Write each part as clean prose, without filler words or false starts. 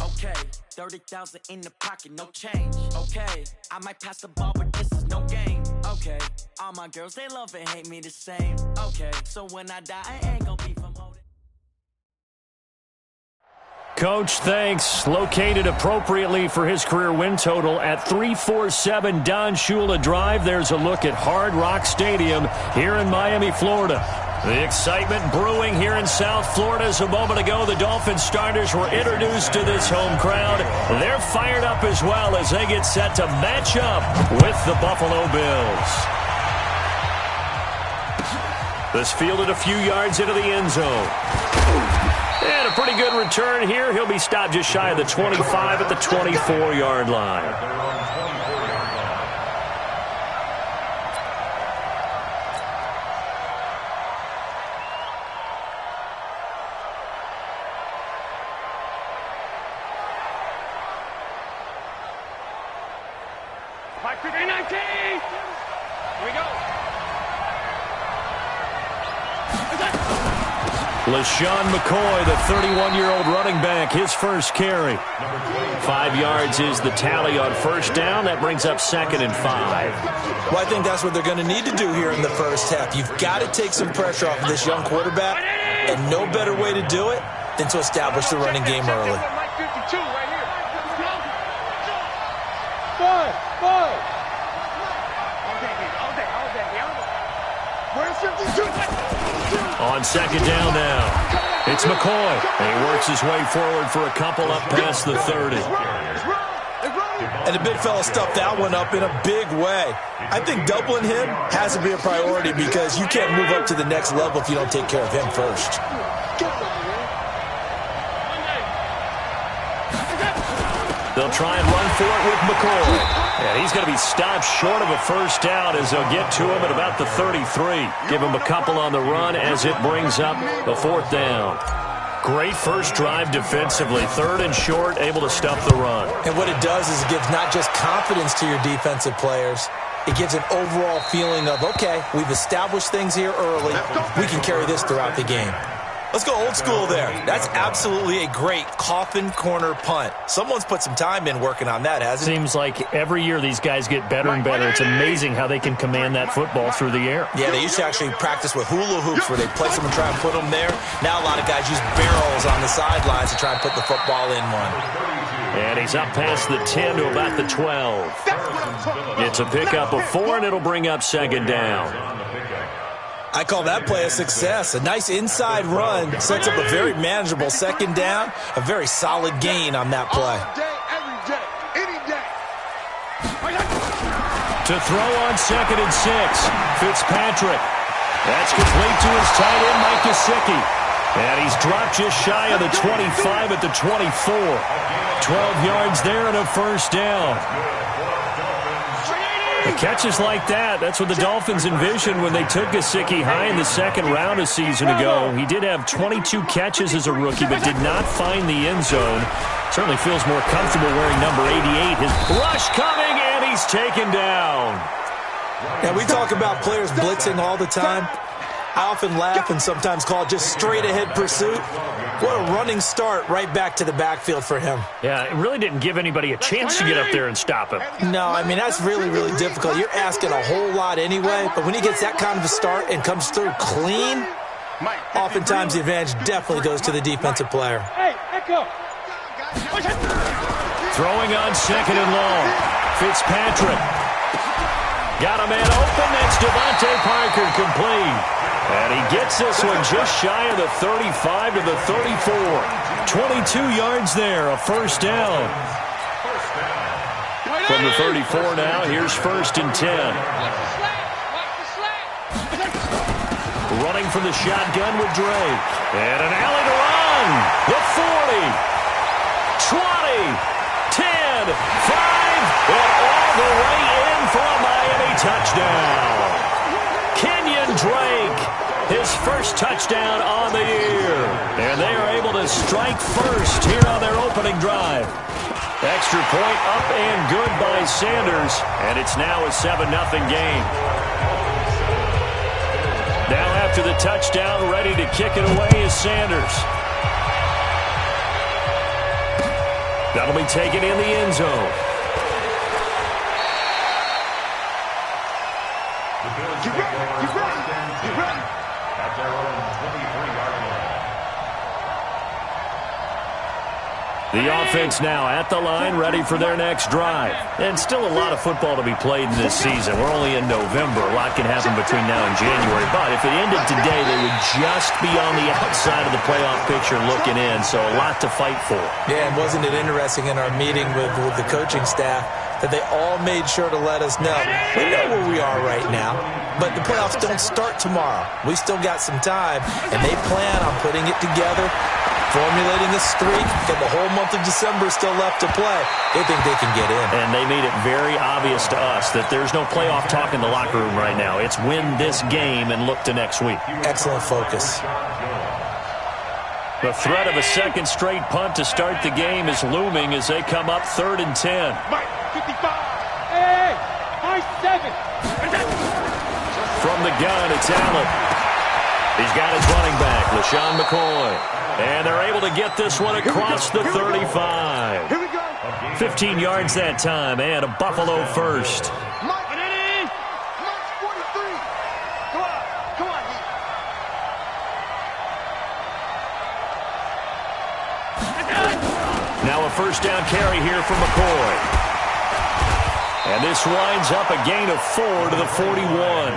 Okay, 30,000 in the pocket, no change. Okay, I might pass the ball, but this is no game. Okay, all my girls, they love and hate me the same. Okay, so when I die, I ain't gonna be from holding. Coach thanks, located appropriately for his career win total at 347 Don Shula Drive. There's a look at Hard Rock Stadium here in Miami, Florida. The excitement brewing here in South Florida as a moment ago the Dolphins starters were introduced to this home crowd. They're fired up as well as they get set to match up with the Buffalo Bills. This fielded a few yards into the end zone. And a pretty good return here. He'll be stopped just shy of the 25 at the 24-yard line. LaShawn McCoy, the 31-year-old running back, his first carry. 5 yards is the tally on first down. That brings up 2nd and 5. Well, I think that's what they're going to need to do here in the first half. You've got to take some pressure off of this young quarterback, and no better way to do it than to establish the running game early. On second down now, it's McCoy. And he works his way forward for a couple up past the 30. And the big fella stuffed that one up in a big way. I think doubling him has to be a priority because you can't move up to the next level if you don't take care of him first. They'll try and run for it with McCoy. And he's going to be stopped short of a first down as they'll get to him at about the 33. Give him a couple on the run as it brings up the 4th down. Great first drive defensively. 3rd and short, able to stuff the run. And what it does is it gives not just confidence to your defensive players, it gives an overall feeling of, okay, we've established things here early. We can carry this throughout the game. Let's go old school there. That's absolutely a great coffin corner punt. Someone's put some time in working on that, hasn't it? Seems like every year these guys get better and better. It's amazing how they can command that football through the air. Yeah, they used to actually practice with hula hoops where they place them and try and put them there. Now a lot of guys use barrels on the sidelines to try and put the football in one. And he's up past the 10 to about the 12. It's a pickup of 4, and it'll bring up 2nd down. I call that play a success. A nice inside run sets up a very manageable 2nd down, a very solid gain on that play. To throw on 2nd and 6, Fitzpatrick. That's complete to his tight end, Mike Gesicki. And he's dropped just shy of the 25 at the 24. 12 yards there and a first down. The catches like that, that's what the Dolphins envisioned when they took Gesicki high in the 2nd round a season ago. He did have 22 catches as a rookie, but did not find the end zone. Certainly feels more comfortable wearing number 88. His rush coming, and he's taken down. Yeah, we talk about players blitzing all the time. I often laugh and sometimes call it just straight-ahead pursuit. What a running start right back to the backfield for him. Yeah, it really didn't give anybody a chance to get up there and stop him. No, I mean, that's really, really difficult. You're asking a whole lot anyway, but when he gets that kind of a start and comes through clean, oftentimes the advantage definitely goes to the defensive player. Throwing on 2nd and long. Fitzpatrick. Got a man open. That's Devontae Parker complete. And he gets this one just shy of the 35 to the 34. 22 yards there, a first down. From the 34 now, here's 1st and 10. Running from the shotgun with Drake. And an alley to run. The 40, 20, 10, 5, and all the way in for a Miami touchdown. Kenyon Drake, his first touchdown on the year. And they are able to strike first here on their opening drive. Extra point up and good by Sanders. And it's now a 7-0 game. Now after the touchdown, ready to kick it away is Sanders. That'll be taken in the end zone. The offense now at the line, ready for their next drive. And still a lot of football to be played in this season. We're only in November. A lot can happen between now and January. But if it ended today, they would just be on the outside of the playoff picture looking in. So a lot to fight for. Yeah, and wasn't it interesting in our meeting with the coaching staff that they all made sure to let us know, we know where we are right now, but the playoffs don't start tomorrow. We still got some time, and they plan on putting it together, formulating a streak, and the whole month of December is still left to play. They think they can get in. And they made it very obvious to us that there's no playoff talk in the locker room right now. It's win this game and look to next week. Excellent focus. The threat of a second straight punt to start the game is looming as they come up 3rd and 10. Mike, 55. Hey, high 7. From the gun, it's Allen. He's got his running back, LaShawn McCoy. And they're able to get this one across the 35. Here we go. 15 yards that time, and a Buffalo first. Mike, Mike 43. Come on. Now a first down carry here for McCoy. And this winds up a gain of 4 to the 41.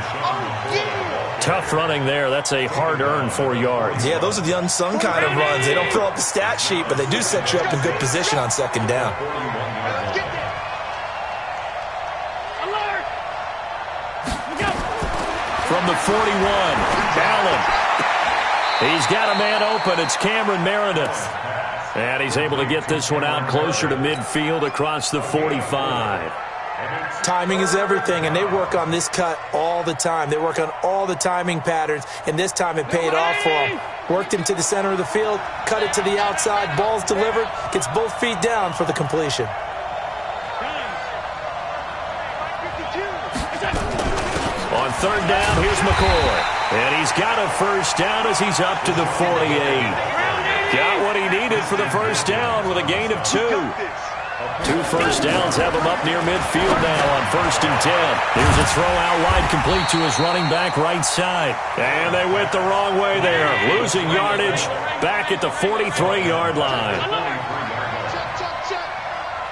Tough running there. That's a hard-earned 4 yards. Yeah, those are the unsung kind of runs. They don't fill up the stat sheet, but they do set you up in good position on second down. From the 41, Allen. He's got a man open. It's Cameron Meredith. And he's able to get this one out closer to midfield across the 45. Timing is everything, and they work on this cut all the time. They work on all the timing patterns, and this time it paid off for them. Worked him to the center of the field, cut it to the outside, ball's delivered, gets both feet down for the completion. On 3rd down, here's McCoy. And he's got a first down as he's up to the 48. Got what he needed for the first down with a gain of 2. 2 first downs have him up near midfield now on 1st and 10. Here's a throw out wide complete to his running back right side. And they went the wrong way there. Losing yardage back at the 43-yard line.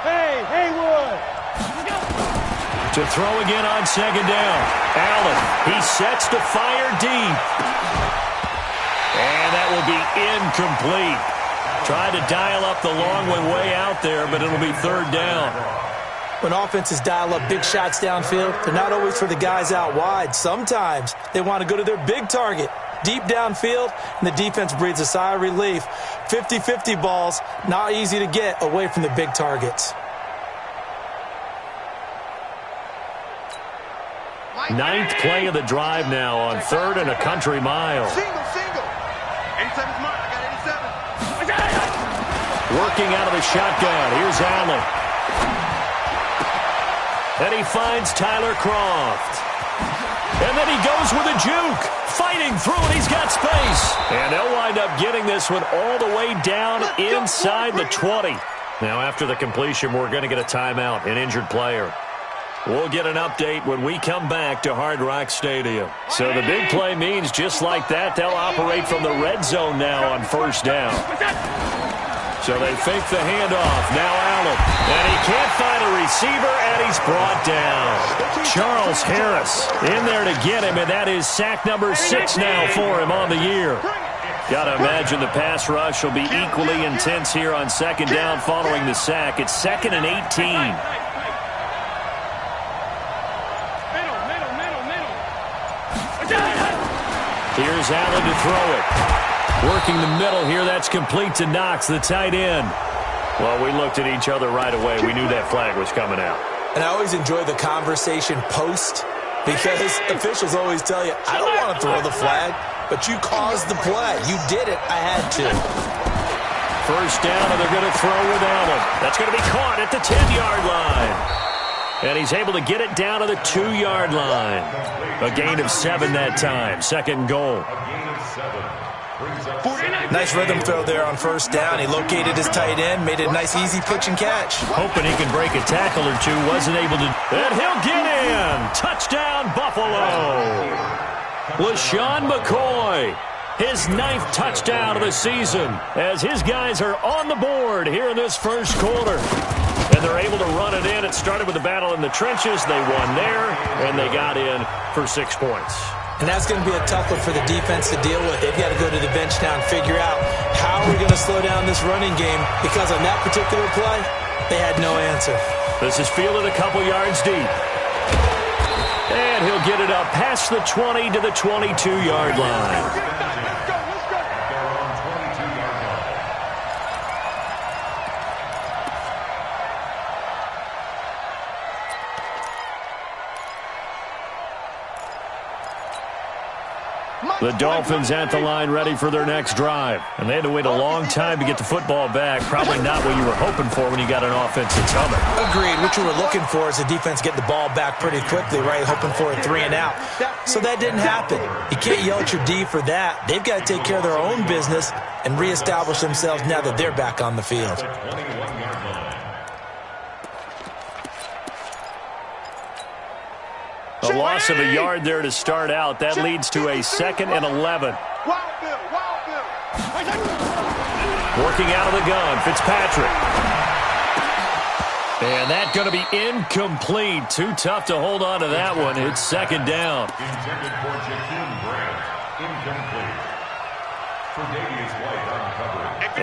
Hey, Haywood. To throw again on 2nd down. Allen, he sets to fire deep. And that will be incomplete. Tried to dial up the long one way out there, but it'll be 3rd down. When offenses dial up big shots downfield, they're not always for the guys out wide. Sometimes they want to go to their big target, deep downfield, and the defense breathes a sigh of relief. 50-50 balls, not easy to get away from the big targets. 9th play of the drive now on 3rd and a country mile. Single. 87's mine. I got 87. Working out of the shotgun. Here's Allen. And he finds Tyler Croft. And then he goes with a juke. Fighting through it. He's got space. And they'll wind up getting this one all the way down inside the 20. Now after the completion, we're going to get a timeout, an injured player. We'll get an update when we come back to Hard Rock Stadium. So the big play means just like that, they'll operate from the red zone now on 1st down. So they fake the handoff. Now Allen. And he can't find a receiver, and he's brought down. Charles Harris in there to get him, and that is sack number 6 now for him on the year. Got to imagine the pass rush will be equally intense here on 2nd down following the sack. It's 2nd and 18. Here's Allen to throw it. Working the middle here. That's complete to Knox, the tight end. Well, we looked at each other right away. We knew that flag was coming out. And I always enjoy the conversation post because officials always tell you, I don't want to throw the flag, but you caused the play. You did it. I had to. First down, and they're going to throw with Allen. That's going to be caught at the 10-yard line. And he's able to get it down to the 2-yard line. A gain of 7 that time. 2nd and goal. Nice rhythm throw there on first down. He located his tight end, made it a nice easy pitch and catch. Hoping he can break a tackle or two, wasn't able to. And he'll get in. Touchdown, Buffalo. LaShawn McCoy, his 9th touchdown of the season, as his guys are on the board here in this first quarter. And they're able to run it in. It started with a battle in the trenches. They won there, and they got in for 6 points. And that's going to be a tough one for the defense to deal with. They've got to go to the bench now and figure out how are we going to slow down this running game, because on that particular play, they had no answer. This is fielded a couple yards deep. And he'll get it up past the 20 to the 22-yard line. The Dolphins at the line ready for their next drive. And they had to wait a long time to get the football back. Probably not what you were hoping for when you got an offense that's humming. Agreed. What you were looking for is the defense get the ball back pretty quickly, right? Hoping for a 3 and out. So that didn't happen. You can't yell at your D for that. They've got to take care of their own business and reestablish themselves now that they're back on the field. A loss of a yard there to start out. That leads to a 2nd and 11. Working out of the gun, Fitzpatrick. And that's going to be incomplete. Too tough to hold on to that one. It's 2nd down. Intended for Jakeem Grant. Incomplete.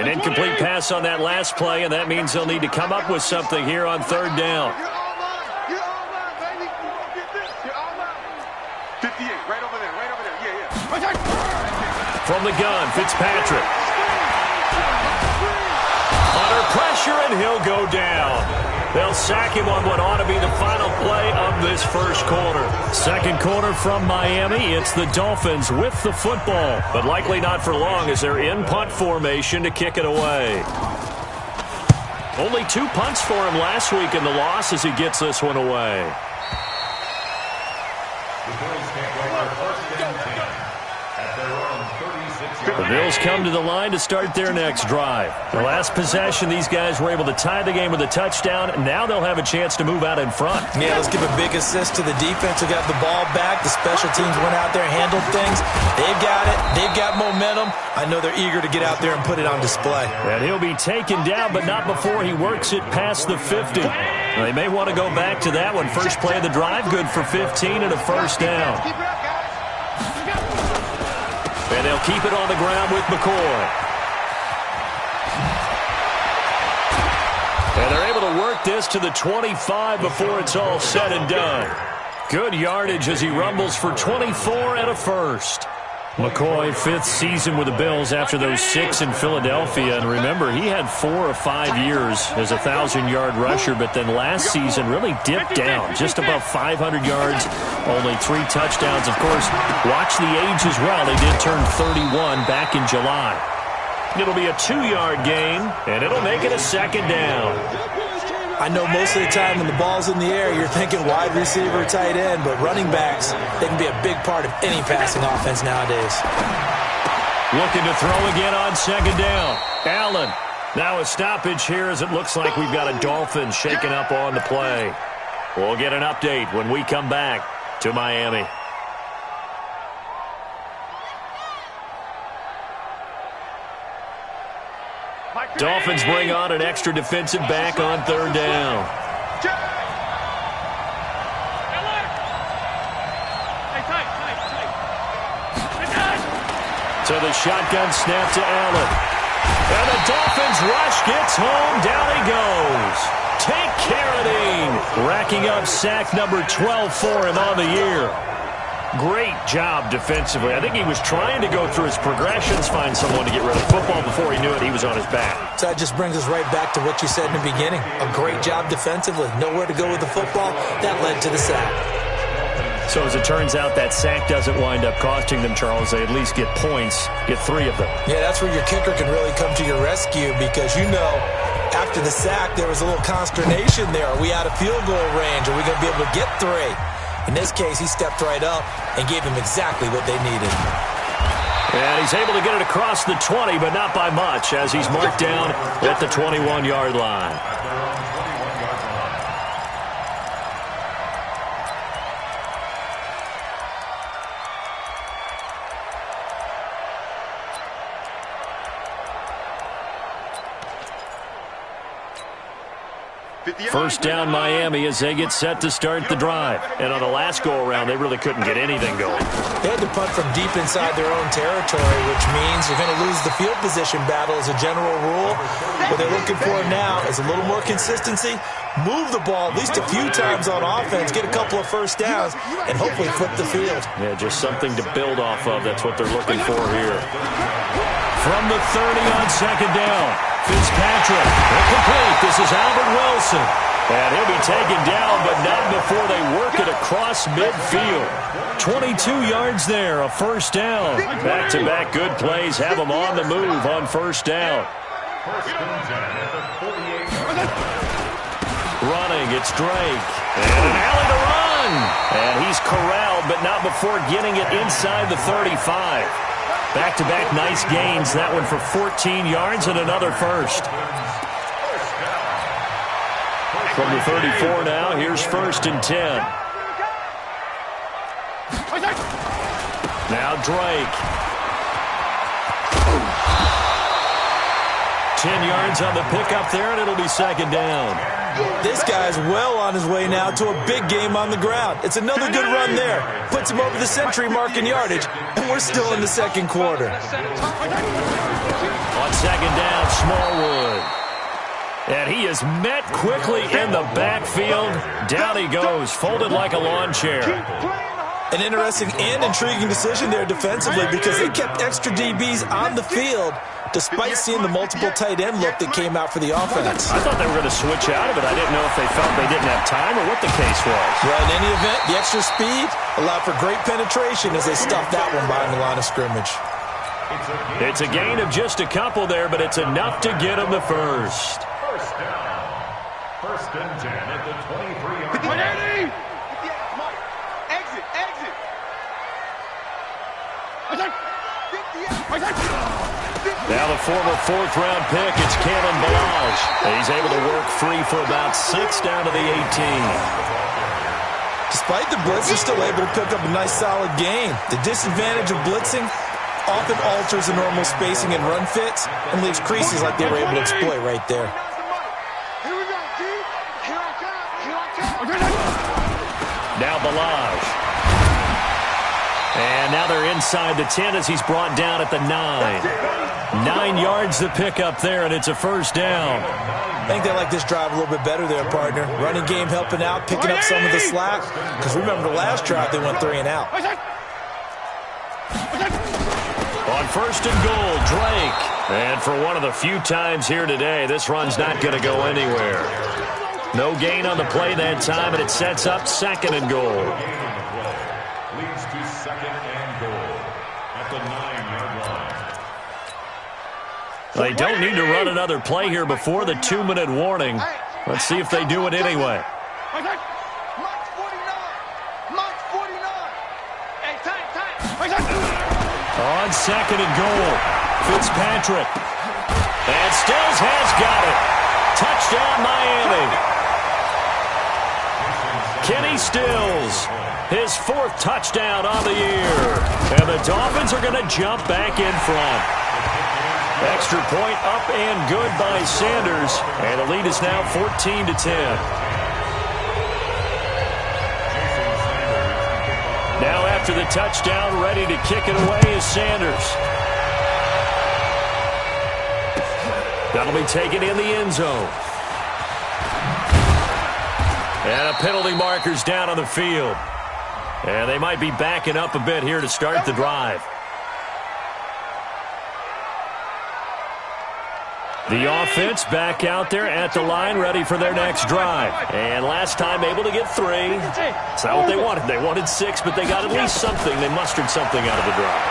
An incomplete pass on that last play, and that means they'll need to come up with something here on 3rd down. From the gun, Fitzpatrick. Under pressure, and he'll go down. They'll sack him on what ought to be the final play of this first quarter. Second quarter from Miami. It's the Dolphins with the football, but likely not for long as they're in punt formation to kick it away. Only 2 punts for him last week in the loss as he gets this one away. The Bills come to the line to start their next drive. The last possession, these guys were able to tie the game with a touchdown. Now they'll have a chance to move out in front. Yeah, let's give a big assist to the defense who got the ball back. The special teams went out there, handled things. They've got it. They've got momentum. I know they're eager to get out there and put it on display. And he'll be taken down, but not before he works it past the 50. They may want to go back to that one. First play of the drive, good for 15 and a first down. And they'll keep it on the ground with McCoy. And they're able to work this to the 25 before it's all said and done. Good yardage as he rumbles for 24 and a first. McCoy, 5th season with the Bills after those 6 in Philadelphia. And remember, he had 4 or 5 years as a 1,000-yard rusher, but then last season really dipped down, just above 500 yards, only 3 touchdowns. Of course, watch the age as well. They did turn 31 back in July. It'll be a 2-yard gain, and it'll make it a 2nd down. I know most of the time when the ball's in the air, you're thinking wide receiver, tight end, but running backs, they can be a big part of any passing offense nowadays. Looking to throw again on 2nd down. Allen. Now a stoppage here as it looks like we've got a Dolphin shaking up on the play. We'll get an update when we come back to Miami. Dolphins bring on an extra defensive back on 3rd down. So the shotgun snap to Allen. And the Dolphins rush gets home. Down he goes. Take Carradine. Racking up sack number 12 for him on the year. Great job defensively. I think he was trying to go through his progressions, find someone to get rid of the football. Before he knew it, he was on his back. So that just brings us right back to what you said in the beginning. A great job defensively. Nowhere to go with the football. That led to the sack. So as it turns out, that sack doesn't wind up costing them, Charles. They at least get points, get 3 of them. Yeah, that's where your kicker can really come to your rescue because, you know, after the sack, there was a little consternation there. Are we out of field goal range? Are we going to be able to get 3? In this case, he stepped right up and gave them exactly what they needed. And he's able to get it across the 20, but not by much, as he's marked down at the 21-yard line. First down Miami as they get set to start the drive. And on the last go-around, they really couldn't get anything going. They had to punt from deep inside their own territory, which means you're going to lose the field position battle as a general rule. What they're looking for now is a little more consistency, move the ball at least a few times on offense, get a couple of first downs, and hopefully flip the field. Yeah, just something to build off of. That's what they're looking for here. From the 30 on second down, Fitzpatrick, incomplete. This is Albert Wilson. And he'll be taken down, but not before they work it across midfield. 22 yards there, a first down. Back-to-back good plays have them on the move on first down. Running, it's Drake. And an alley to run. And he's corralled, but not before getting it inside the 35. Back-to-back nice gains. That one for 14 yards and another first. From the 34 now, here's first and 10. Now Drake. 10 yards on the pickup there, and it'll be second down. This guy's well on his way now to a big game on the ground. It's another good run there. Puts him over the century mark in yardage, and we're still in the second quarter. On second down, Smallwood. And he is met quickly in the backfield. Down he goes, folded like a lawn chair. An interesting and intriguing decision there defensively because they kept extra DBs on the field despite seeing the multiple tight end look that came out for the offense. I thought they were going to switch out of it. I didn't know if they felt they didn't have time or what the case was. Well, in any event, the extra speed allowed for great penetration as they stuffed that one behind the line of scrimmage. It's a gain of just a couple there, but it's enough to get them the first. First down. First and 10 at the 23-yard line. Now the former fourth-round pick, it's Kalen Balaj. He's able to work free for about 6 down to the 18. Despite the blitz, they're still able to pick up a nice solid gain. The disadvantage of blitzing often alters the normal spacing and run fits and leaves creases like they were able to exploit right there. Now Balaj. And now they're inside the 10 as he's brought down at the 9. 9 yards to pick up there, and it's a first down. I think they like this drive a little bit better there, partner. Running game helping out, picking up some of the slack. Because remember the last drive, they went 3 and out. On first and goal, Drake. And for one of the few times here today, this run's not going to go anywhere. No gain on the play that time, and it sets up second and goal. Leads to second and goal at the 9-yard line. They don't need to run another play here before the 2-minute warning. Let's see if they do it anyway. On second and goal, Fitzpatrick. And Stills has got it. Touchdown, Miami. Kenny Stills, his 4th touchdown on the year. And the Dolphins are going to jump back in front. Extra point up and good by Sanders. And the lead is now 14-10. Now after the touchdown, ready to kick it away is Sanders. That'll be taken in the end zone. And a penalty marker's down on the field. And they might be backing up a bit here to start the drive. The offense back out there at the line, ready for their next drive. And last time able to get 3. It's not what they wanted. They wanted 6, but they got at least something. They mustered something out of the drive.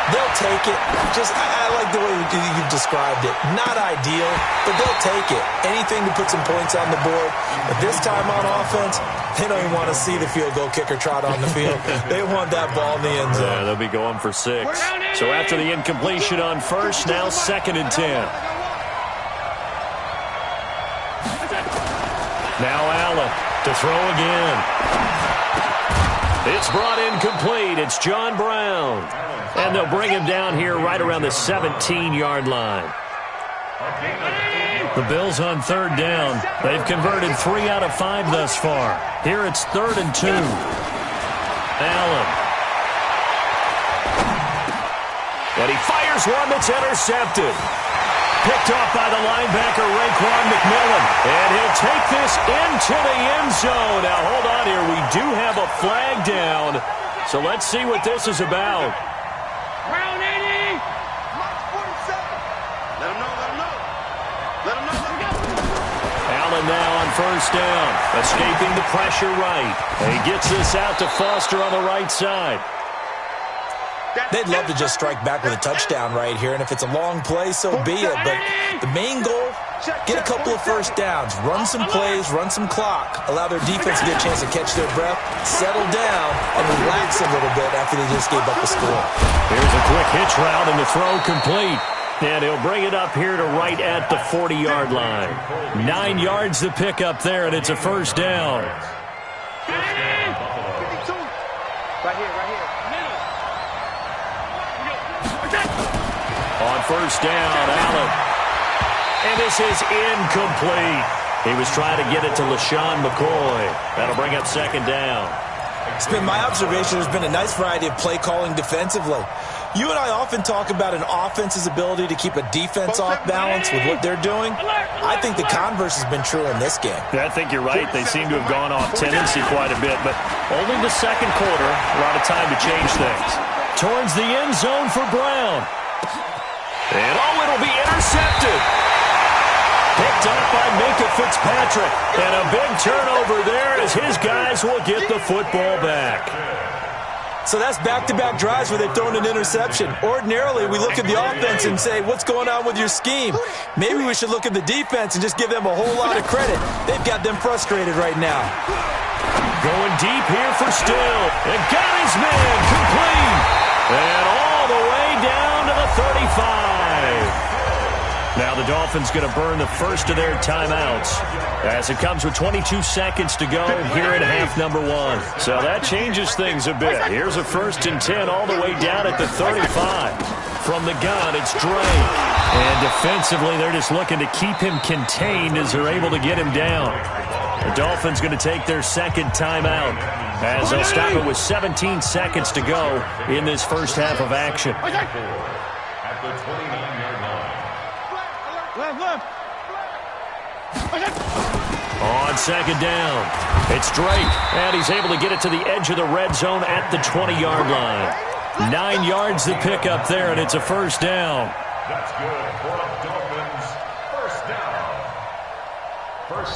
They'll take it. I like the way you've described it. Not ideal, but they'll take it. Anything to put some points on the board. But this time on offense, they don't even want to see the field goal kicker trot on the field. They want that ball in the end zone. Yeah, they'll be going for 6. So after the incompletion on first, now 2nd and 10. Now Allen to throw again. It's brought incomplete. It's John Brown. And they'll bring him down here right around the 17-yard line. The Bills on 3rd down. They've converted 3 out of 5 thus far. Here it's 3rd and 2. Allen. And he fires one that's intercepted. Picked off by the linebacker, Raekwon McMillan. And he'll take this into the end zone. Now, hold on here. We do have a flag down. So let's see what this is about. Round 80. Mark 47. Let him know. Allen now on 1st down. Escaping the pressure right. And he gets this out to Foster on the right side. They'd love to just strike back with a touchdown right here, and if it's a long play, so be it. But the main goal, get a couple of 1st downs, run some plays, run some clock, allow their defense to get a chance to catch their breath, settle down, and relax a little bit after they just gave up a score. Here's a quick hitch route, and the throw complete. And he'll bring it up here to right at the 40-yard line. 9 yards to pick up there, and it's a 1st down. Right here. On 1st down, Allen. And this is incomplete. He was trying to get it to LaShawn McCoy. That'll bring up 2nd down. It's been my observation there's been a nice variety of play calling defensively. You and I often talk about an offense's ability to keep a defense off balance with what they're doing. I think the converse has been true in this game. I think you're right. They seem to have gone off tendency quite a bit, but only the 2nd quarter, a lot of time to change things. Towards the end zone for Brown. And it'll be intercepted. Picked up by Minkah Fitzpatrick. And a big turnover there as his guys will get the football back. So that's back-to-back drives where they've thrown an interception. Ordinarily, we look at the offense and say, what's going on with your scheme? Maybe we should look at the defense and just give them a whole lot of credit. They've got them frustrated right now. Going deep here for Still. And got his man complete. And all the way down to the 35. Now the Dolphins going to burn the first of their timeouts as it comes with 22 seconds to go here in half number 1. So that changes things a bit. Here's a 1st and 10 all the way down at the 35. From the gun, it's Dre. And defensively, they're just looking to keep him contained as they're able to get him down. The Dolphins going to take their 2nd timeout as they'll stop it with 17 seconds to go in this first half of action. At the 29-yard line. On 2nd down, it's Drake, and he's able to get it to the edge of the red zone at the 20-yard line. 9 yards to pick up there, and it's a 1st down. That's good for a Dolphins 1st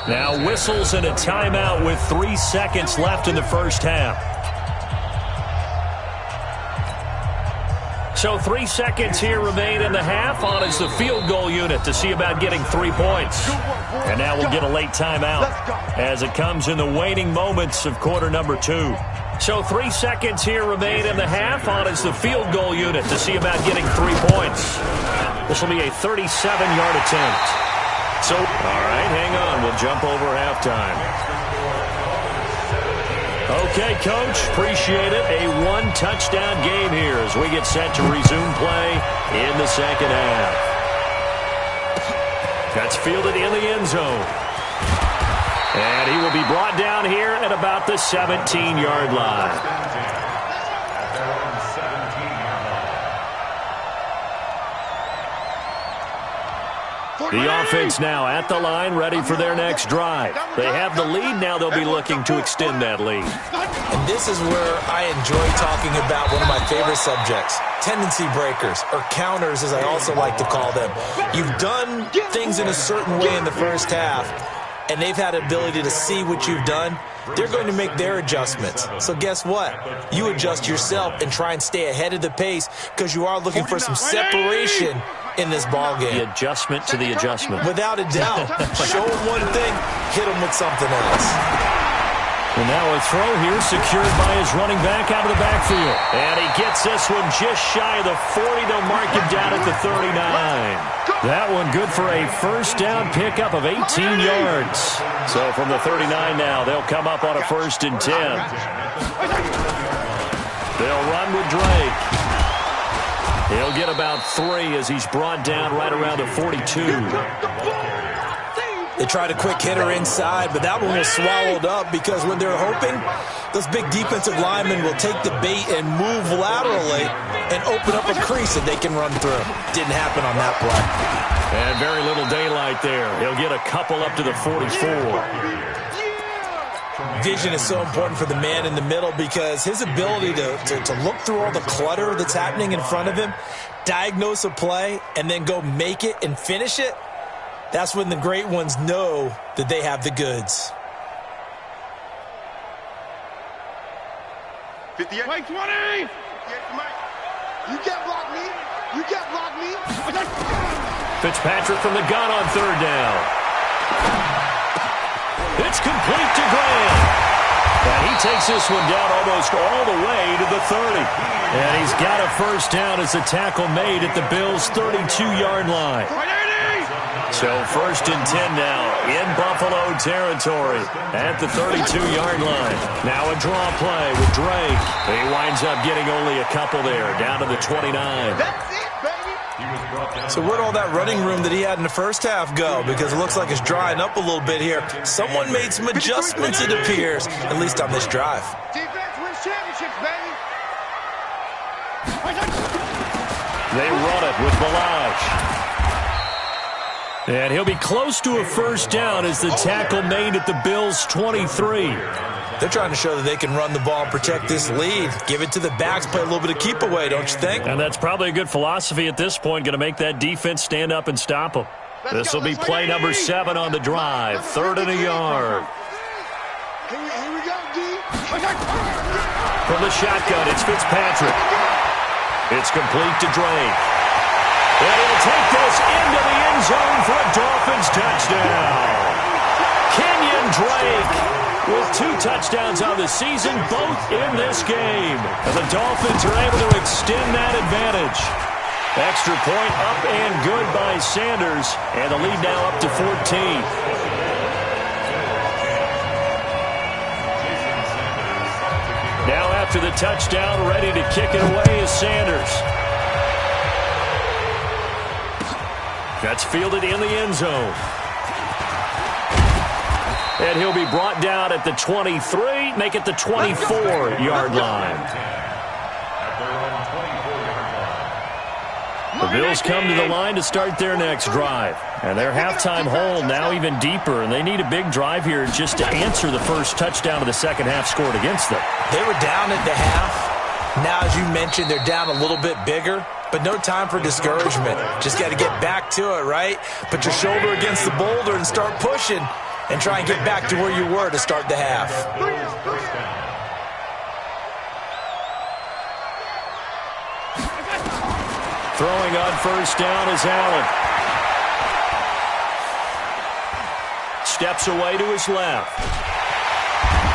down. Now whistles and a timeout with 3 seconds left in the first half. So 3 seconds here remain in the half on as the field goal unit to see about getting 3 points. And now we'll get a late timeout as it comes in the waning moments of quarter number 2. So 3 seconds here remain in the half on as the field goal unit to see about getting 3 points. This will be a 37-yard attempt. So, all right, hang on. We'll jump over halftime. Okay, Coach, appreciate it. A 1-touchdown game here as we get set to resume play in the second half. That's fielded in the end zone. And he will be brought down here at about the 17-yard line. The offense now at the line, ready for their next drive. They have the lead. Now they'll be looking to extend that lead. And this is where I enjoy talking about one of my favorite subjects, tendency breakers, or counters as I also like to call them. You've done things in a certain way in the first half, and they've had the ability to see what you've done, they're going to make their adjustments. So guess what? You adjust yourself and try and stay ahead of the pace because you are looking for some separation in this ball game. The adjustment to the adjustment. Without a doubt. Show them one thing, hit them with something else. And now a throw here secured by his running back out of the backfield. And he gets this one just shy of the 40 to mark him down at the 39. That one good for a first down pickup of 18 yards. So from the 39 now, they'll come up on a 1st and 10. They'll run with Drake. He'll get about 3 as he's brought down right around the 42. They tried a quick hitter inside, but that one was swallowed up because when they're hoping, those big defensive linemen will take the bait and move laterally and open up a crease that they can run through. Didn't happen on that play. And very little daylight there. He'll get a couple up to the 44. Vision is so important for the man in the middle because his ability to look through all the clutter that's happening in front of him, diagnose a play, and then go make it and finish it, that's when the great ones know that they have the goods. 58. Play 20! You can't block me. You can't block me. Fitzpatrick from the gun on 3rd down. It's complete to Graham. And he takes this one down almost all the way to the 30. And he's got a first down as the tackle made at the Bills' 32-yard line. So 1st and 10 now in Buffalo territory at the 32-yard line. Now a draw play with Drake. He winds up getting only a couple there, down to the 29. That's it, baby. So where'd all that running room that he had in the first half go? Because it looks like it's drying up a little bit here. Someone made some adjustments, it appears, at least on this drive. Defense wins championships, baby. They run it with Balaj. And he'll be close to a first down as the tackle made at the Bills' 23. They're trying to show that they can run the ball and protect this lead. Give it to the backs, play a little bit of keep away, don't you think? And that's probably a good philosophy at this point, going to make that defense stand up and stop them. This will be play number 7 on the drive, 3rd and a yard. Here we go, D. From the shotgun, it's Fitzpatrick. It's complete to Drake. And he'll take this into the end zone for a Dolphins touchdown. Kenyon Drake with 2 touchdowns on the season, both in this game. And the Dolphins are able to extend that advantage. Extra point up and good by Sanders. And the lead now up to 14. Now after the touchdown, ready to kick it away is Sanders. That's fielded in the end zone. And he'll be brought down at the 23, make it the 24-yard line. The Bills come to the line to start their next drive. And their halftime hole now even deeper, and they need a big drive here just to answer the first touchdown of the second half scored against them. They were down at the half. Now, as you mentioned, they're down a little bit bigger. But no time for discouragement. Just got to get back to it, right? Put your shoulder against the boulder and start pushing and try and get back to where you were to start the half. Throwing on first down is Allen. Steps away to his left.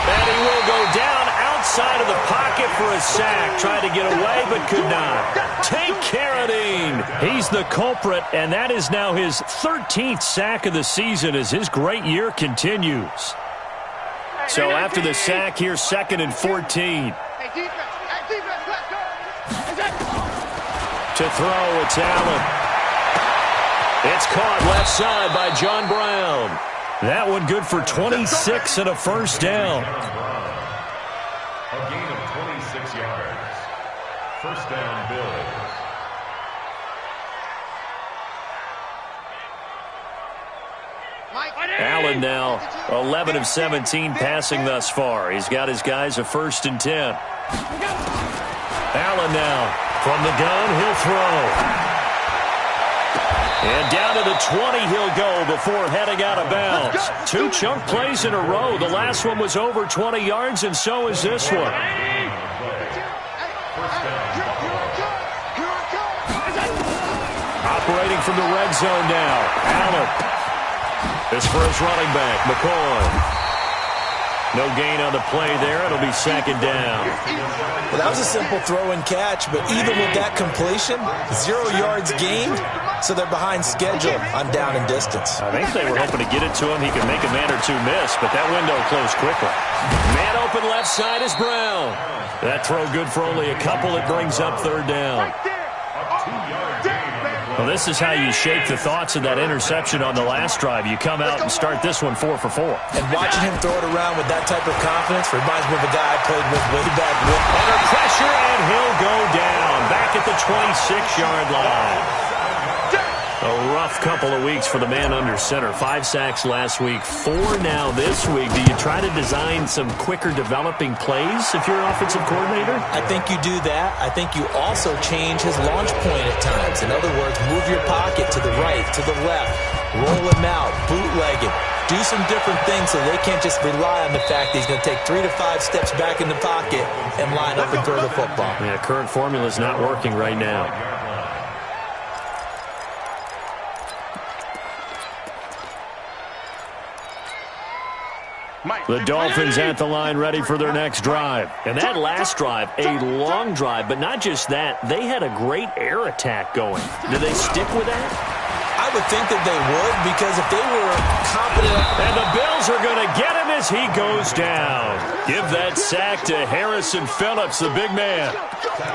And he will go down outside of the pocket for a sack. Tried to get away, but could not. Take Carradine. He's the culprit, and that is now his 13th sack of the season as his great year continues. So after the sack here, 2nd and 14. To throw, it's Allen. It's caught left side by John Brown. That one good for 26 and a first down. A gain of 26 yards. First down, Bills. Allen now 11 of 17 passing thus far. He's got his guys a 1st and 10. Allen now from the gun, he'll throw. And down to the 20 he'll go before heading out of bounds. 2 chunk plays in a row. The last one was over 20 yards, and so is this one. Operating from the red zone now. Allen. This for his running back, McCoy. No gain on the play there. It'll be second down. Well, that was a simple throw and catch, but even with that completion, 0 yards gained, so they're behind schedule on down and distance. I think they were hoping to get it to him. He could make a man or two miss, but that window closed quickly. Man open left side is Brown. That throw good for only a couple. It brings up third down. Well, this is how you shake the thoughts of that interception on the last drive. You come out and start this one 4 for 4. And watching him throw it around with that type of confidence reminds me of a guy I played with way back when. Under pressure, and he'll go down. Back at the 26-yard line. A rough couple of weeks for the man under center. 5 sacks last week, 4 now this week. Do you try to design some quicker developing plays if you're an offensive coordinator? I think you do that. I think you also change his launch point at times. In other words, move your pocket to the right, to the left, roll him out, bootleg him. Do some different things so they can't just rely on the fact that he's going to take 3 to 5 steps back in the pocket and line up and throw the football. Yeah, current formula is not working right now. The Dolphins at the line ready for their next drive. And that last drive, a long drive, but not just that. They had a great air attack going. Do they stick with that? I would think that they would, because if they were confident. And the Bills are going to get him as he goes down. Give that sack to Harrison Phillips, the big man.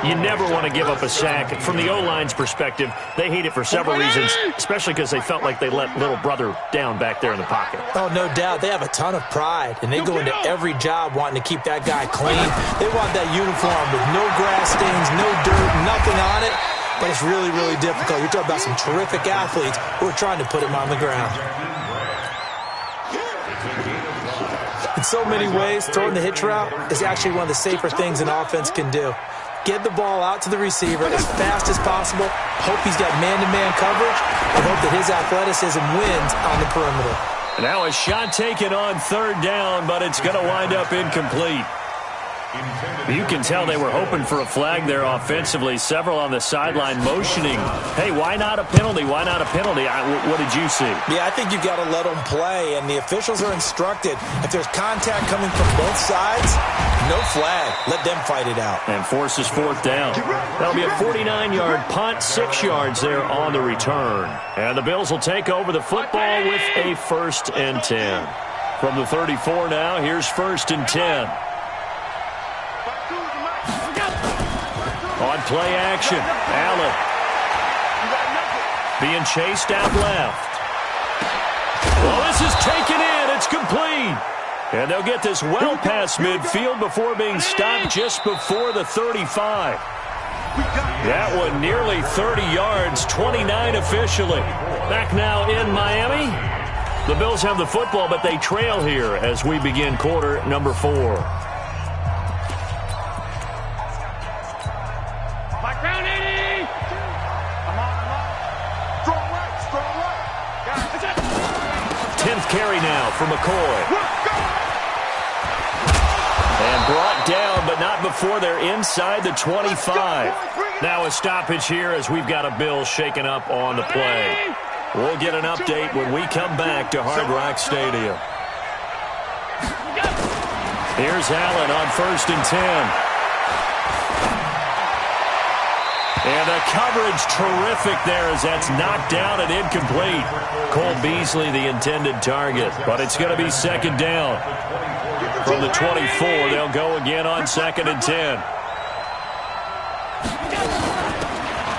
You never want to give up a sack. From the O-line's perspective, they hate it for several reasons, especially because they felt like they let little brother down back there in the pocket. Oh, no doubt. They have a ton of pride, and they go into every job wanting to keep that guy clean. They want that uniform with no grass stains, no dirt, nothing on it. But it's really, really difficult. You're talking about some terrific athletes who are trying to put him on the ground. In so many ways, throwing the hitch route is actually one of the safer things an offense can do. Get the ball out to the receiver as fast as possible. Hope he's got man-to-man coverage. And hope that his athleticism wins on the perimeter. Now a shot taken on third down, but it's going to wind up incomplete. You can tell they were hoping for a flag there offensively. Several on the sideline motioning. Hey, why not a penalty? Why not a penalty? What did you see? Yeah, I think you've got to let them play, and the officials are instructed. If there's contact coming from both sides, no flag. Let them fight it out. And forces fourth down. That'll be a 49-yard punt, 6 yards there on the return. And the Bills will take over the football with a 1st and 10. From the 34 now, here's 1st and 10. On play action, Allen being chased out left. Well, this is taken in. It's complete. And they'll get this well past midfield before being stopped just before the 35. That one nearly 30 yards, 29 officially. Back now in Miami. The Bills have the football, but they trail here as we begin quarter number 4. Carry now for McCoy. And brought down, but not before they're inside the 25. Now a stoppage here as we've got a Bill shaken up on the play. We'll get an update when we come back to Hard Rock Stadium. Here's Allen on 1st and 10. And the coverage terrific there as that's knocked down and incomplete. Cole Beasley the intended target, but it's going to be 2nd down. From the 24, they'll go again on 2nd and 10.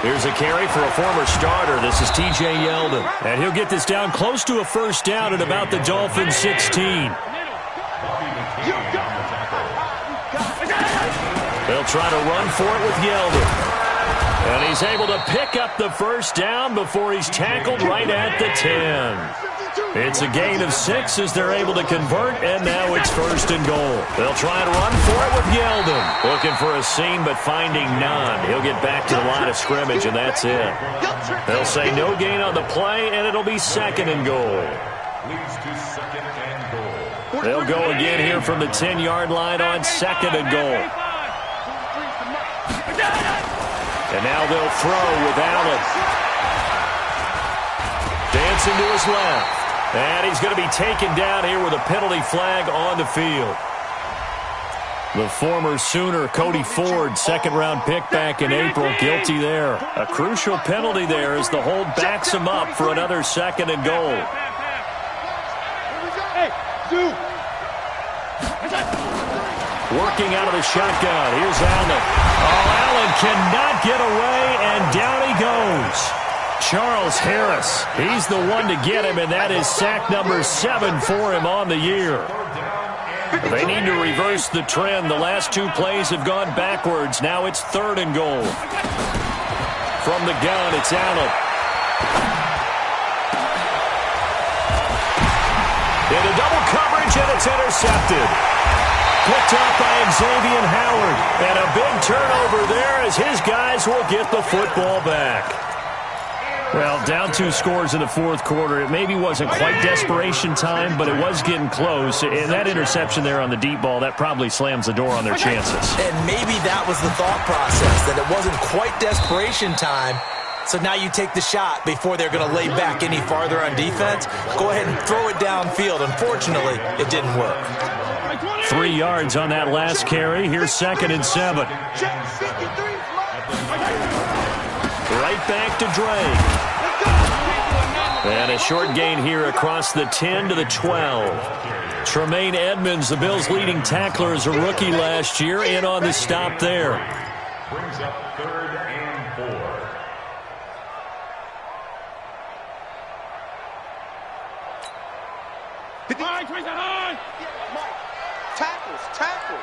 Here's a carry for a former starter. This is T.J. Yeldon. And he'll get this down close to a 1st down at about the Dolphins' 16. They'll try to run for it with Yeldon. And he's able to pick up the 1st down before he's tackled right at the 10. It's a gain of 6 as they're able to convert, and now it's 1st and goal. They'll try and run for it with Yeldon. Looking for a seam, but finding none. He'll get back to the line of scrimmage, and that's it. They'll say no gain on the play, and it'll be 2nd and goal. Leads to 2nd and goal. They'll go again here from the 10-yard line on 2nd and goal. And now they'll throw with Allen. Dancing to his left. And he's going to be taken down here with a penalty flag on the field. The former Sooner, Cody Ford, 2nd-round pick back in April, guilty there. A crucial penalty there as the hold backs him up for another 2nd and goal. Working out of the shotgun. Here's Allen. Oh, Allen cannot get away, and down he goes. Charles Harris, he's the one to get him, and that is sack number 7 for him on the year. They need to reverse the trend. The last 2 plays have gone backwards. Now it's 3rd and goal. From the gun, it's Allen. Into double coverage, and it's intercepted. Picked up by Xavier Howard. And a big turnover there as his guys will get the football back. Well, down 2 scores in the 4th quarter. It maybe wasn't quite desperation time, but it was getting close. And that interception there on the deep ball, that probably slams the door on their chances. And maybe that was the thought process, that it wasn't quite desperation time. So now you take the shot before they're going to lay back any farther on defense. Go ahead and throw it downfield. Unfortunately, it didn't work. 3 yards on that last carry. Here's 2nd and 7. Right back to Drake. And a short gain here across the 10 to the 12. Tremaine Edmonds, the Bills' leading tackler as a rookie last year, in on the stop there. Brings up 3rd and 4. Tackles.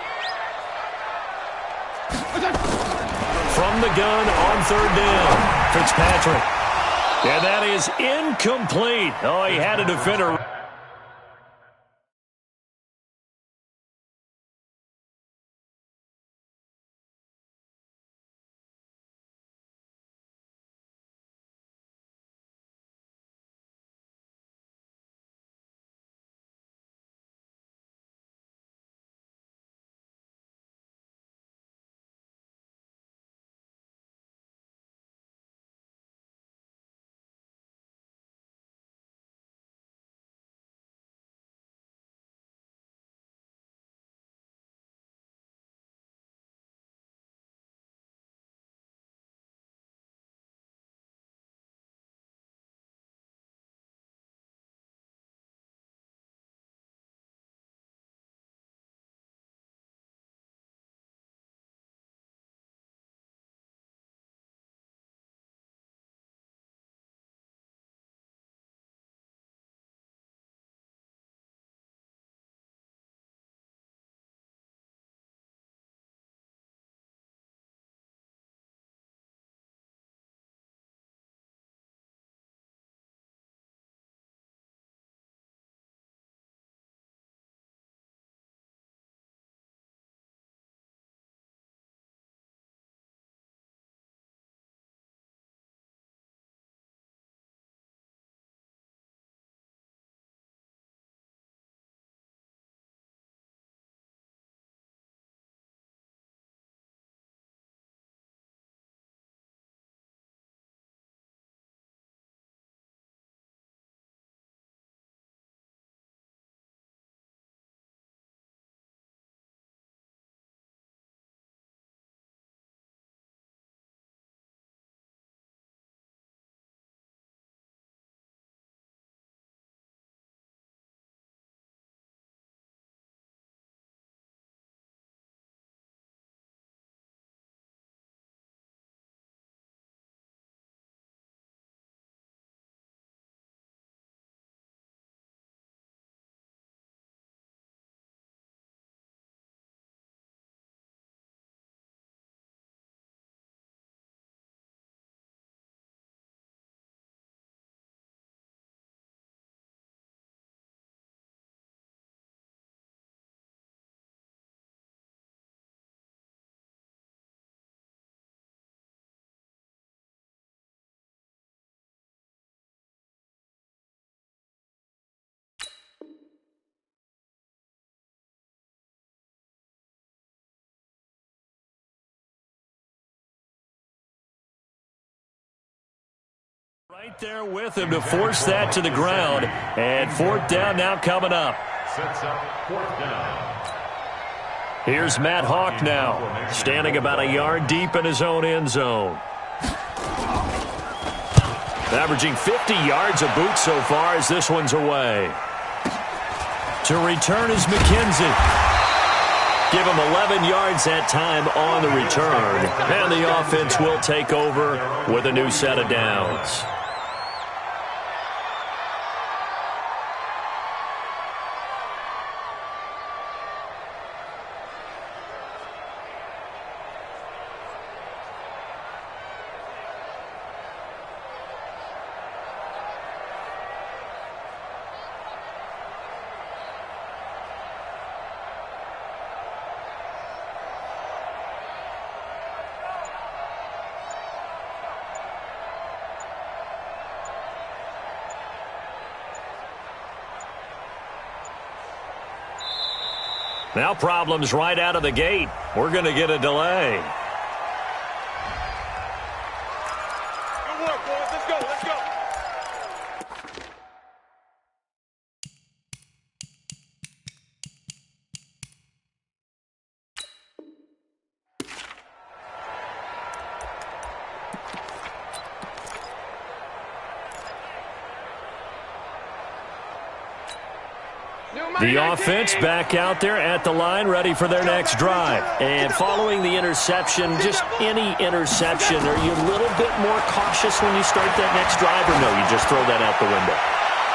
From the gun on 3rd down, Fitzpatrick. And that is incomplete. Oh, he had a defender. Right there with him to force that to the ground. And fourth down now coming up. Sets up fourth down. Here's Matt Hawk now, standing about a yard deep in his own end zone. Averaging 50 yards a boot so far as this one's away. To return is McKenzie. Give him 11 yards that time on the return. And the offense will take over with a new set of downs. Now problems right out of the gate. We're going to get a delay. Good work, boys. Let's go. Let's go. The offense back out there at the line, ready for their next drive. And following the interception, just any interception, are you a little bit more cautious when you start that next drive, or no, you just throw that out the window?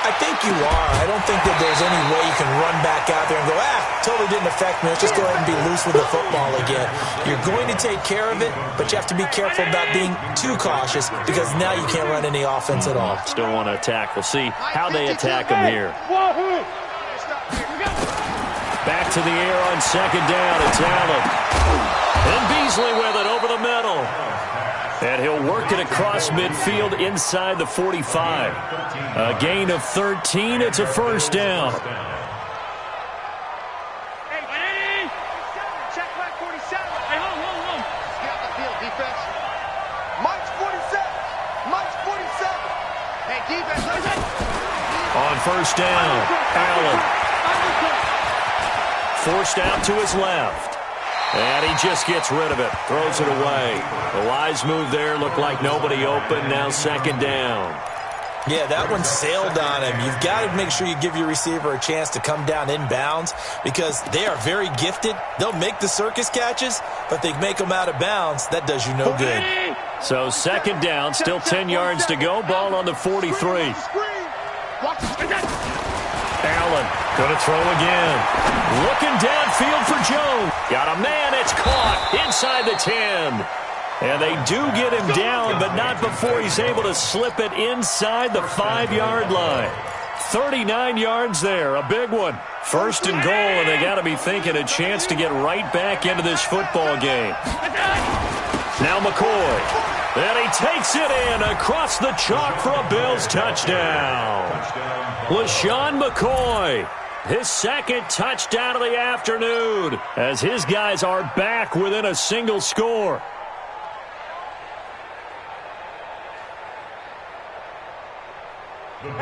I think you are. I don't think that there's any way you can run back out there and go, totally didn't affect me. Let's just go ahead and be loose with the football again. You're going to take care of it, but you have to be careful about being too cautious because now you can't run any offense at all. Still want to attack. We'll see how they attack them here. Back to the air on second down. It's Allen. And Beasley with it over the middle. And he'll work it across midfield inside the 45. A gain of 13. It's a first down. Hey, check back 47. Hey, hold. Get out the field, defense. Mike's 47. Mike's 47. Hey, defense, listen. On first down, Allen. Forced out to his left. And he just gets rid of it. Throws it away. A wise move there. Looked like nobody open. Now second down. Yeah, that one sailed on him. You've got to make sure you give your receiver a chance to come down inbounds because they are very gifted. They'll make the circus catches, but they make them out of bounds. That does you no good. So second down, still 10 yards to go. Ball on the 43. Allen going to throw again. Looking downfield for Jones. Got a man. It's caught inside the 10. And they do get him down, but not before he's able to slip it inside the 5-yard line. 39 yards there, a big one. First and goal, and they got to be thinking a chance to get right back into this football game. Now McCoy. And he takes it in across the chalk for a Bills touchdown. LaShawn McCoy, his second touchdown of the afternoon, as his guys are back within a single score.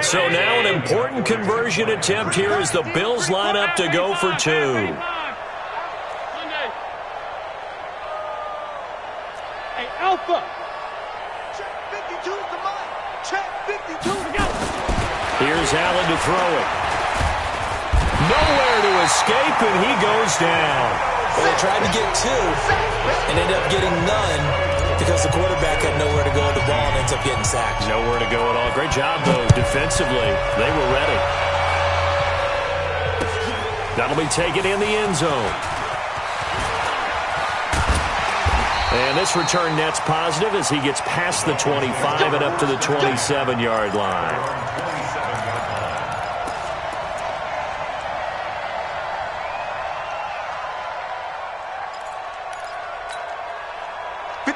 So now an important conversion attempt here as the Bills line up to go for two. Hey, Alpha. Check 52 to mine. Check 52 to go. Here's Allen to throw it. Nowhere to escape, and he goes down. Well, they tried to get two and ended up getting none because the quarterback had nowhere to go with the ball and ends up getting sacked. Nowhere to go at all. Great job, though, defensively. They were ready. That'll be taken in the end zone. And this return net's positive as he gets past the 25 and up to the 27-yard line.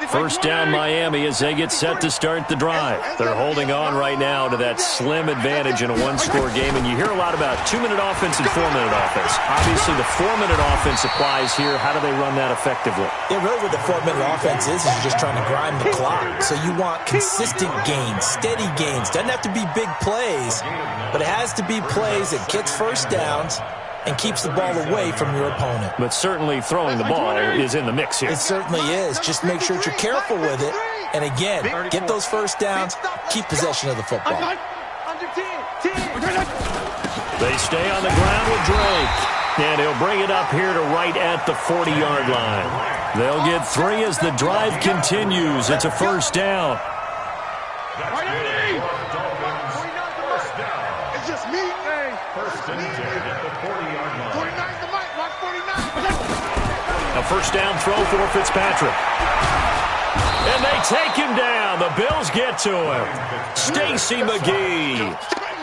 First down Miami as they get set to start the drive. They're holding on right now to that slim advantage in a one-score game, and you hear a lot about 2-minute offense and 4-minute offense. Obviously, the 4-minute offense applies here. How do they run that effectively? Yeah, really what the 4-minute offense is you're just trying to grind the clock. So you want consistent gains, steady gains. Doesn't have to be big plays, but it has to be plays that gets first downs and keeps the ball away from your opponent. But certainly throwing the ball is in the mix here. It certainly is. Just make sure that you're careful with it. And again, get those first downs, keep possession of the football. They stay on the ground with Drake. And he'll bring it up here to right at the 40-yard line. They'll get 3 as the drive continues. It's a first down. It's just me. First and 10 at the 40-yard line. 49's the mic. Watch 49. A first down throw for Fitzpatrick. And they take him down. The Bills get to him. Stacy McGee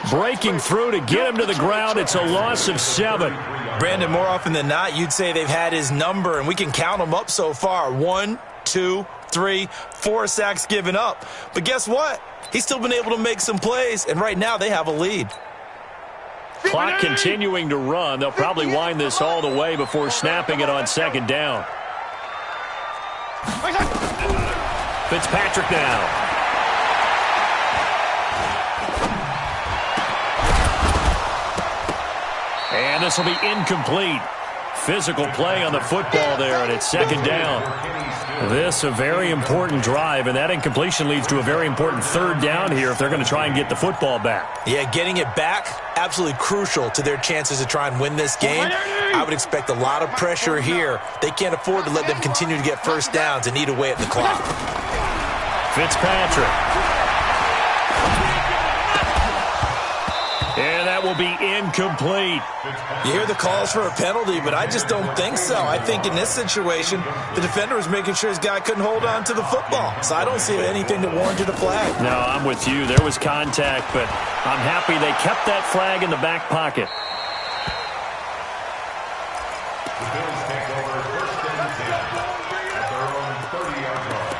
breaking through to get him to the ground. It's a loss of 7. Brandon, more often than not, you'd say they've had his number, and we can count them up so far. 1, 2, 3, 4 sacks given up. But guess what? He's still been able to make some plays, and right now they have a lead. Clock continuing to run. They'll probably wind this all the way before snapping it on second down. Fitzpatrick now. And this will be incomplete. Physical play on the football there, and it's second down. This a very important drive, and that incompletion leads to a very important third down here if they're going to try and get the football back. Yeah, getting it back, absolutely crucial to their chances to try and win this game. I would expect a lot of pressure here. They can't afford to let them continue to get first downs and eat away at the clock. Fitzpatrick. And that will be incomplete. You hear the calls for a penalty, but I just don't think so. I think in this situation, the defender was making sure his guy couldn't hold on to the football. So I don't see anything that warranted a flag. No, I'm with you. There was contact, but I'm happy they kept that flag in the back pocket. The Bills take over first and 10 at their own 30-yard line.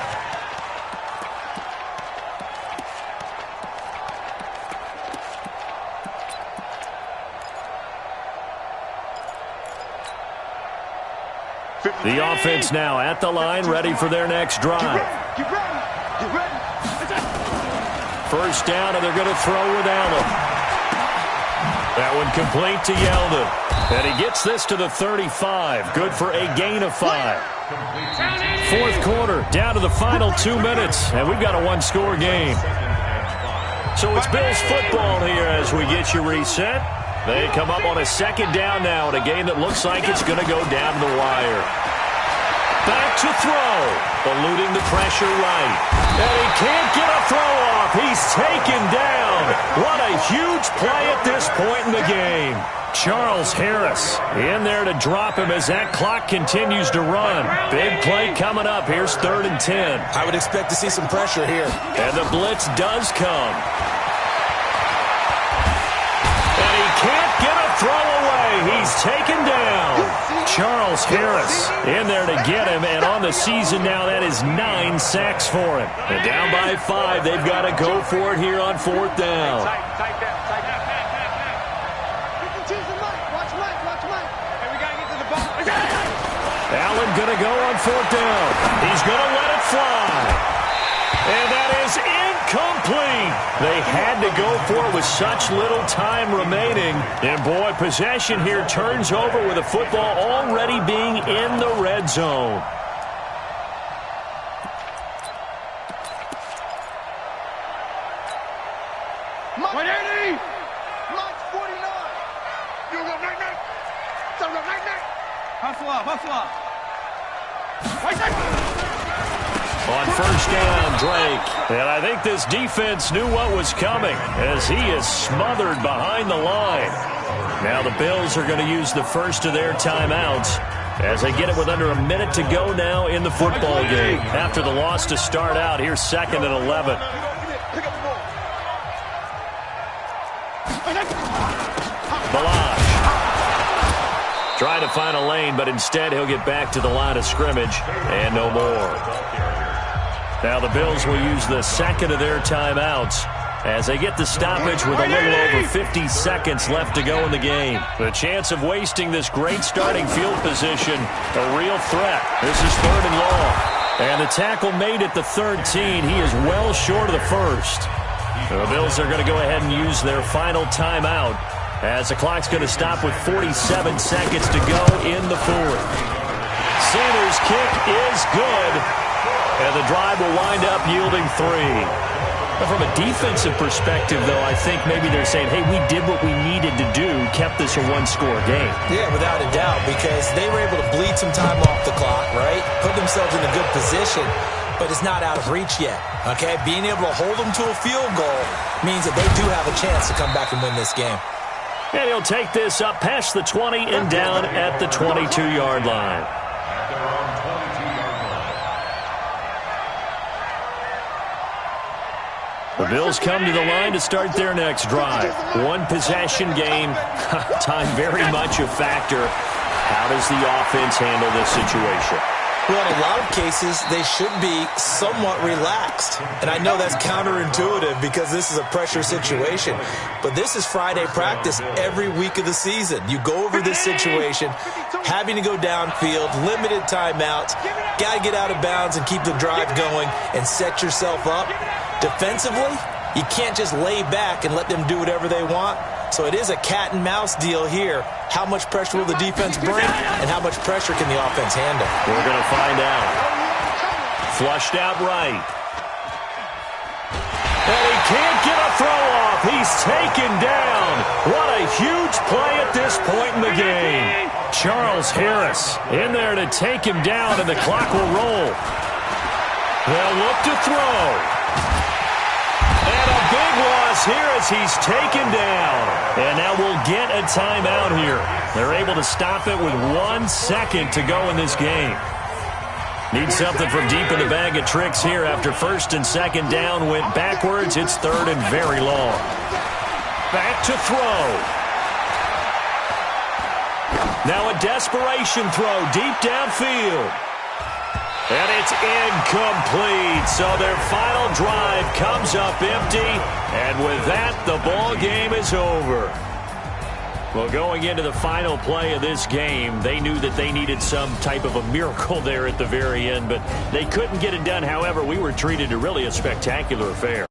The offense now at the line, ready for their next drive. Get ready. First down, and they're going to throw with Allen. That one complete to Yeldon. And he gets this to the 35. Good for a gain of 5. Fourth quarter, down to the final 2 minutes, and we've got a one-score game. So it's Bills football here as we get you reset. They come up on a second down now in a game that looks like it's going to go down to the wire. Back to throw. Eluding the pressure right. And he can't get a throw off. He's taken down. What a huge play at this point in the game. Charles Harris in there to drop him as that clock continues to run. Big play coming up. Here's 3rd and 10. I would expect to see some pressure here. And the blitz does come. Can't get a throw away. He's taken down. Charles Harris in there to get him, and on the season now, that is 9 sacks for him. And down by 5, they've got to go for it here on 4th down. Allen going to go on 4th down. He's going to let it fly. And that is incomplete. They had to go for it with such little time remaining. And, boy, possession here turns over with the football already being in the red zone. On first down, Drake. And I think this defense knew what was coming as he is smothered behind the line. Now the Bills are going to use the first of their timeouts as they get it with under a minute to go now in the football game. After the loss to start out, here's 2nd and 11. Balazs. Trying to find a lane, but instead he'll get back to the line of scrimmage and no more. Now the Bills will use the second of their timeouts as they get the stoppage with a little over 50 seconds left to go in the game. The chance of wasting this great starting field position, a real threat. This is 3rd and long. And the tackle made at the 13. He is well short of the first. The Bills are going to go ahead and use their final timeout as the clock's going to stop with 47 seconds to go in the fourth. Sanders' kick is good, and the drive will wind up yielding 3. But from a defensive perspective, though, I think maybe they're saying, hey, we did what we needed to do, kept this a one-score game. Yeah, without a doubt, because they were able to bleed some time off the clock, right? Put themselves in a good position, but it's not out of reach yet, okay? Being able to hold them to a field goal means that they do have a chance to come back and win this game. And he'll take this up past the 20 and down at the 22-yard line. The Bills come to the line to start their next drive. One possession game. Time very much a factor. How does the offense handle this situation? Well, in a lot of cases, they should be somewhat relaxed. And I know that's counterintuitive because this is a pressure situation. But this is Friday practice every week of the season. You go over this situation, having to go downfield, limited timeouts, got to get out of bounds and keep the drive going and set yourself up. Defensively, you can't just lay back and let them do whatever they want. So it is a cat and mouse deal here. How much pressure will the defense bring, and how much pressure can the offense handle? We're going to find out. Flushed out right. And he can't get a throw off. He's taken down. What a huge play at this point in the game. Charles Harris in there to take him down, and the clock will roll. They'll look to throw. And a big loss here as he's taken down. And now we'll get a timeout here. They're able to stop it with 1 second to go in this game. Need something from deep in the bag of tricks here after 1st and 2nd down went backwards. It's 3rd and very long. Back to throw. Now a desperation throw deep downfield. And it's incomplete. So their final drive comes up empty. And with that, the ball game is over. Well, going into the final play of this game, they knew that they needed some type of a miracle there at the very end, but they couldn't get it done. However, we were treated to really a spectacular affair.